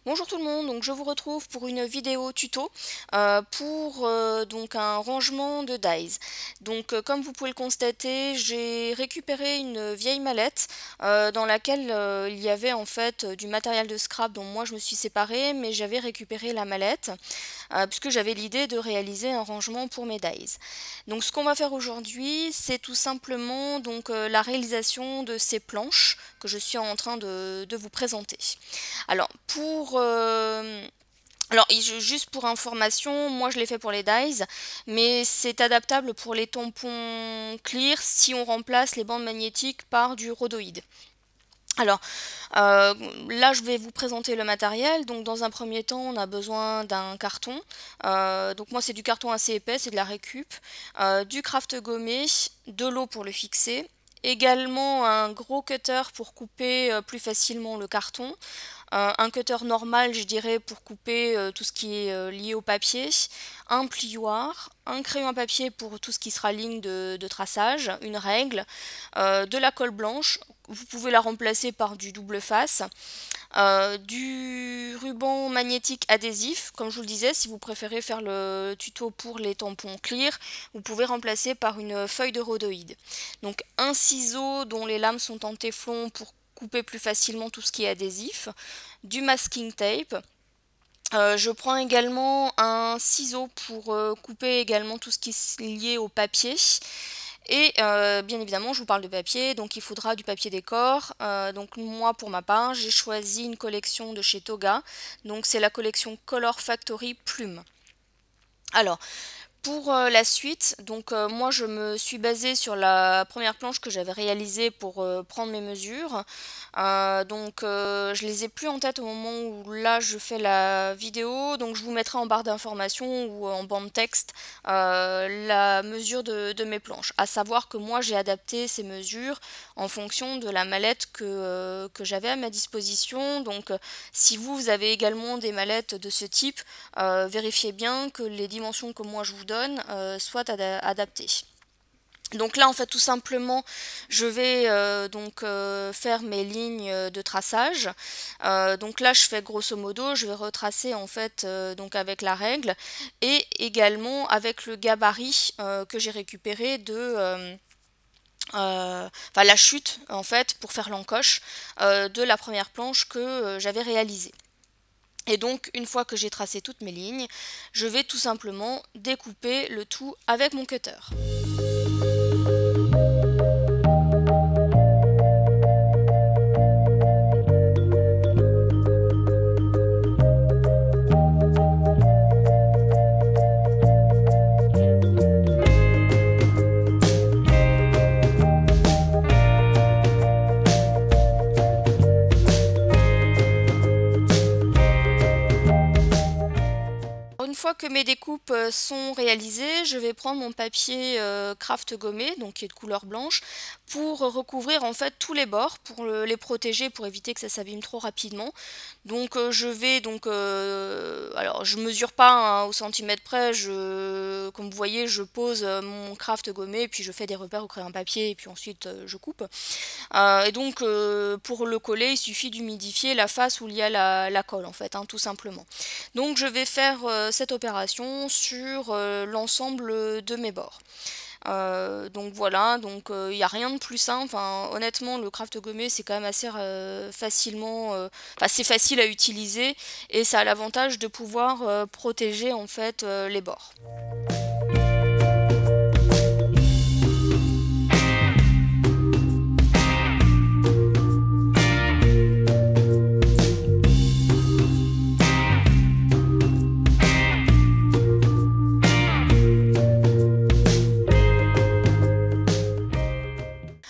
Bonjour tout le monde, donc je vous retrouve pour une vidéo tuto pour donc un rangement de dies. Donc comme vous pouvez le constater, j'ai récupéré une vieille mallette dans laquelle il y avait en fait du matériel de scrap dont moi je me suis séparée, mais j'avais récupéré la mallette puisque j'avais l'idée de réaliser un rangement pour mes dies. Donc ce qu'on va faire aujourd'hui, c'est tout simplement donc la réalisation de ces planches que je suis en train de vous présenter. Alors, juste pour information, moi je l'ai fait pour les dies, mais c'est adaptable pour les tampons clear si on remplace les bandes magnétiques par du rhodoïde. Alors, là je vais vous présenter le matériel. Donc dans un premier temps, on a besoin d'un carton. Donc moi c'est du carton assez épais, c'est de la récup, du craft gommé, de l'eau pour le fixer, également un gros cutter pour couper plus facilement le carton, un cutter normal je dirais pour couper tout ce qui est lié au papier, un plioir, un crayon à papier pour tout ce qui sera ligne de traçage, une règle, de la colle blanche, vous pouvez la remplacer par du double face, du ruban magnétique adhésif, comme je vous le disais, si vous préférez faire le tuto pour les tampons clear, vous pouvez remplacer par une feuille de rhodoïde. Donc un ciseau dont les lames sont en téflon pour couper plus facilement tout ce qui est adhésif, du masking tape. Je prends également un ciseau pour couper également tout ce qui est lié au papier. Et bien évidemment, je vous parle de papier, donc il faudra du papier décor. Donc moi, pour ma part, j'ai choisi une collection de chez Toga. Donc c'est la collection Color Factory Plume. Alors, pour la suite, donc moi je me suis basée sur la première planche que j'avais réalisée pour prendre mes mesures. Je les ai plus en tête au moment où là je fais la vidéo, donc je vous mettrai en barre d'informations ou en bande texte la mesure de mes planches. À savoir que moi j'ai adapté ces mesures en fonction de la mallette que j'avais à ma disposition. Donc si vous avez également des mallettes de ce type, vérifiez bien que les dimensions que moi je vous donne soient adaptées. Donc là en fait tout simplement je vais faire mes lignes de traçage. Donc là je fais grosso modo, je vais retracer en fait donc avec la règle et également avec le gabarit que j'ai récupéré enfin la chute en fait pour faire l'encoche de la première planche que j'avais réalisée. Et donc, une fois que j'ai tracé toutes mes lignes, je vais tout simplement découper le tout avec mon cutter. Une fois que mes découpes sont réalisées, je vais prendre mon papier craft gommé, donc qui est de couleur blanche, pour recouvrir en fait tous les bords, pour les protéger, pour éviter que ça s'abîme trop rapidement. Donc alors je mesure pas hein, au centimètre près, comme vous voyez, je pose mon craft gommé, puis je fais des repères au crayon papier, et puis ensuite je coupe. Pour le coller, il suffit d'humidifier la face où il y a la colle en fait, hein, tout simplement. Donc je vais faire cette opération sur l'ensemble de mes bords. Donc voilà, donc il n'y a rien de plus simple. Enfin, honnêtement, le craft gommé c'est quand même assez facilement, enfin c'est facile à utiliser et ça a l'avantage de pouvoir protéger en fait les bords.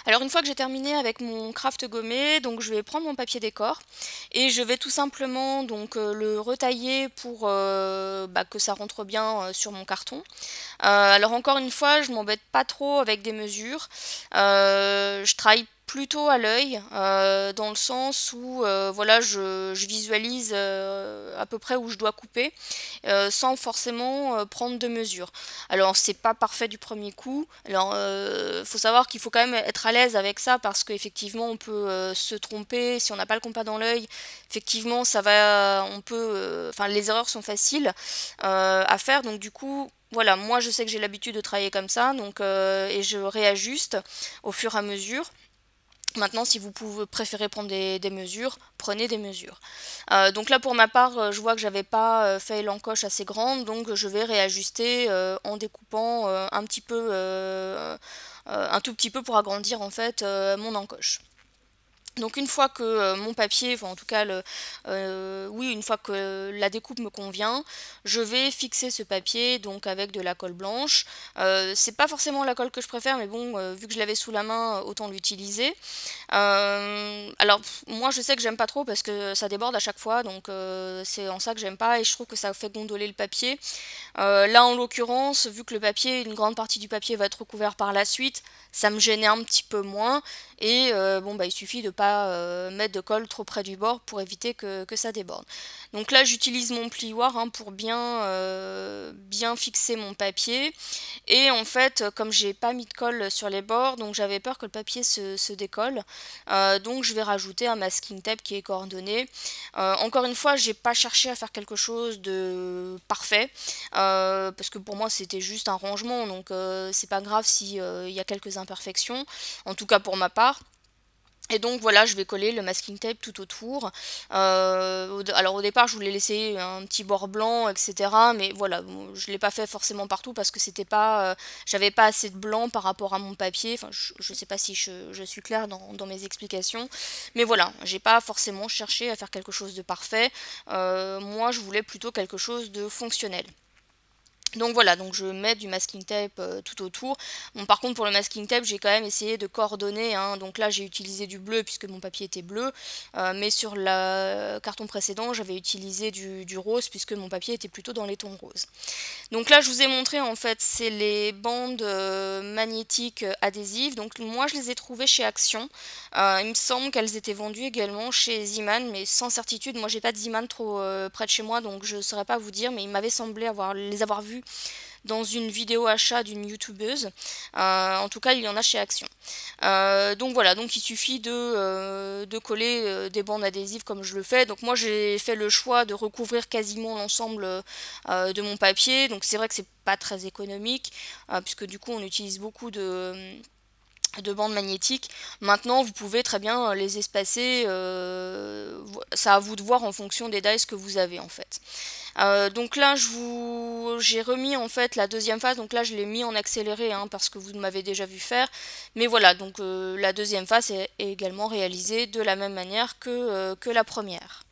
Alors une fois que j'ai terminé avec mon craft gommé, donc je vais prendre mon papier décor et je vais tout simplement donc le retailler pour que ça rentre bien sur mon carton. Alors encore une fois, je m'embête pas trop avec des mesures. Je travaille plutôt à l'œil, dans le sens où voilà, je visualise à peu près où je dois couper, sans forcément prendre de mesure. Alors c'est pas parfait du premier coup. Alors faut savoir qu'il faut quand même être à l'aise avec ça parce qu'effectivement on peut se tromper si on n'a pas le compas dans l'œil. Effectivement ça va, on peut, enfin les erreurs sont faciles à faire. Donc du coup voilà, moi je sais que j'ai l'habitude de travailler comme ça, donc et je réajuste au fur et à mesure. Maintenant, si vous pouvez préférer prendre des mesures, prenez des mesures. Donc là, pour ma part, je vois que j'avais pas fait l'encoche assez grande, donc je vais réajuster en découpant un tout petit peu pour agrandir en fait mon encoche. Donc une fois que mon papier, enfin en tout cas oui, une fois que la découpe me convient, je vais fixer ce papier donc avec de la colle blanche. C'est pas forcément la colle que je préfère, mais bon, vu que je l'avais sous la main, autant l'utiliser. Alors moi je sais que j'aime pas trop parce que ça déborde à chaque fois, donc c'est en ça que j'aime pas et je trouve que ça fait gondoler le papier. Là en l'occurrence, vu que le papier, une grande partie du papier va être recouvert par la suite, ça me gênait un petit peu moins et bon bah il suffit de pas mettre de colle trop près du bord pour éviter que ça déborde. Donc là j'utilise mon plioir hein, pour bien fixer mon papier et en fait comme j'ai pas mis de colle sur les bords, donc j'avais peur que le papier se décolle, donc je vais rajouter un masking tape qui est coordonné. Encore une fois, j'ai pas cherché à faire quelque chose de parfait, parce que pour moi c'était juste un rangement, donc c'est pas grave si il y a quelques imperfections, en tout cas pour ma part. Et donc voilà, je vais coller le masking tape tout autour. Alors au départ, je voulais laisser un petit bord blanc, etc. Mais voilà, bon, je l'ai pas fait forcément partout parce que c'était pas, j'avais pas assez de blanc par rapport à mon papier. Enfin, je sais pas si je suis claire dans mes explications. Mais voilà, j'ai pas forcément cherché à faire quelque chose de parfait. Moi, je voulais plutôt quelque chose de fonctionnel. Donc voilà, donc je mets du masking tape tout autour. Bon, par contre pour le masking tape j'ai quand même essayé de coordonner, hein. Donc là j'ai utilisé du bleu puisque mon papier était bleu, mais sur le carton précédent j'avais utilisé du rose puisque mon papier était plutôt dans les tons roses. Donc là je vous ai montré en fait c'est les bandes magnétiques adhésives, donc moi je les ai trouvées chez Action. Il me semble qu'elles étaient vendues également chez Ziman, mais sans certitude, moi j'ai pas de Ziman trop près de chez moi donc je saurais pas vous dire, mais il m'avait semblé les avoir vues dans une vidéo achat d'une youtubeuse. En tout cas, il y en a chez Action. Donc voilà, donc il suffit de coller des bandes adhésives comme je le fais. Donc moi j'ai fait le choix de recouvrir quasiment l'ensemble de mon papier. Donc c'est vrai que c'est pas très économique, puisque du coup on utilise beaucoup de bandes magnétiques. Maintenant, vous pouvez très bien les espacer, ça à vous de voir en fonction des dies que vous avez en fait. Donc là, j'ai remis en fait la deuxième phase, donc là je l'ai mis en accéléré hein, parce que vous m'avez déjà vu faire. Mais voilà, donc la deuxième phase est également réalisée de la même manière que la première.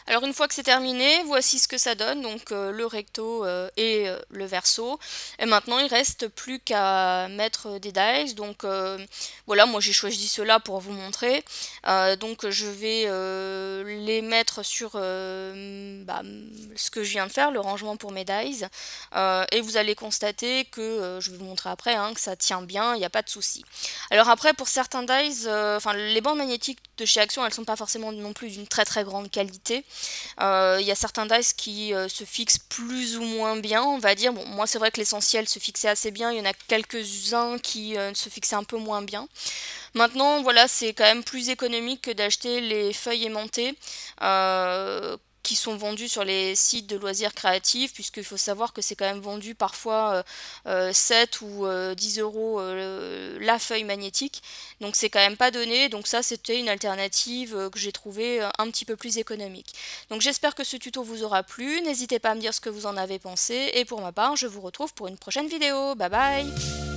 Alors une fois que c'est terminé, voici ce que ça donne, donc le recto et le verso. Et maintenant il reste plus qu'à mettre des dies, donc voilà, moi j'ai choisi cela pour vous montrer. Donc je vais les mettre sur ce que je viens de faire, le rangement pour mes dies. Et vous allez constater que, je vais vous montrer après, hein, que ça tient bien, il n'y a pas de souci. Alors après pour certains dies, enfin les bandes magnétiques de chez Action, elles sont pas forcément non plus d'une très très grande qualité. Il y a certains dice qui se fixent plus ou moins bien, on va dire. Bon, moi c'est vrai que l'essentiel se fixait assez bien, il y en a quelques-uns qui se fixaient un peu moins bien. Maintenant, voilà, c'est quand même plus économique que d'acheter les feuilles aimantées. Qui sont vendus sur les sites de loisirs créatifs, puisqu'il faut savoir que c'est quand même vendu parfois 7 ou 10 euros la feuille magnétique, donc c'est quand même pas donné, donc ça c'était une alternative que j'ai trouvée un petit peu plus économique. Donc j'espère que ce tuto vous aura plu, n'hésitez pas à me dire ce que vous en avez pensé, et pour ma part je vous retrouve pour une prochaine vidéo, bye bye.